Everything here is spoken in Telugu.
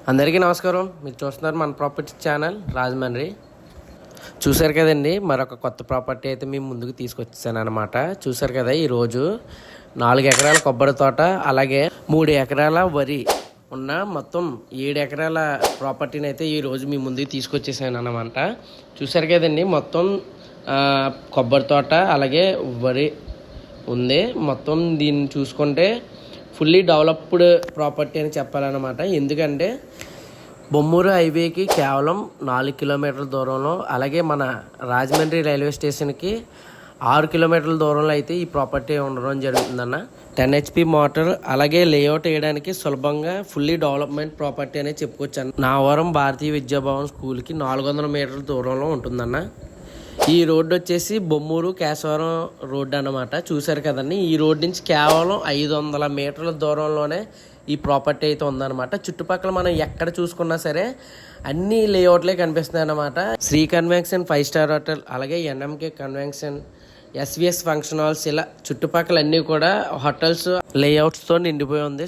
అందరికీ నమస్కారం. మీరు చూస్తున్నారు మన ప్రాపర్టీ ఛానల్ రాజమండ్రి. చూశారు కదండి, మరొక కొత్త ప్రాపర్టీ అయితే మేము ముందుకు తీసుకొచ్చాను అనమాట. చూశారు కదా, ఈరోజు 4 ఎకరాల కొబ్బరి తోట, అలాగే 3 ఎకరాల వరి ఉన్న మొత్తం 7 ఎకరాల ప్రాపర్టీని అయితే ఈరోజు మీ ముందుకు తీసుకొచ్చేసాను అనమాట. చూశారు కదండి, మొత్తం కొబ్బరి తోట అలాగే వరి ఉంది. మొత్తం దీన్ని చూసుకుంటే ఫుల్లీ డెవలప్డ్ ప్రాపర్టీ అని చెప్పాలన్నమాట. ఎందుకంటే బొమ్మూరు హైవేకి కేవలం 4 కిలోమీటర్ల దూరంలో, అలాగే మన రాజమండ్రి రైల్వే స్టేషన్కి 6 కిలోమీటర్ల దూరంలో అయితే ఈ ప్రాపర్టీ ఉండడం జరుగుతుందన్న. 10 HP మోటార్, అలాగే లేఅవుట్ వేయడానికి సులభంగా ఫుల్లీ డెవలప్మెంట్ ప్రాపర్టీ అనేది చెప్పుకోవచ్చు. నావరం భారతీయ విద్యాభవన్ స్కూల్కి 400 మీటర్ల దూరంలో ఉంటుందన్న. ఈ రోడ్డు వచ్చేసి బొమ్మూరు కేశవరం రోడ్డు అన్నమాట. చూశారు కదండి, ఈ రోడ్ నుంచి కేవలం 500 మీటర్ల దూరంలోనే ఈ ప్రాపర్టీ అయితే ఉందన్నమాట. చుట్టుపక్కల మనం ఎక్కడ చూసుకున్నా సరే అన్ని లేఅవుట్లే కనిపిస్తున్నాయి అన్నమాట. శ్రీ కన్వెన్షన్ 5 స్టార్ హోటల్, అలాగే NMK convention, SVS function halls, ఇలా చుట్టుపక్కల అన్నీ కూడా హోటల్స్ లేఅవుట్స్తో నిండిపోయి ఉంది.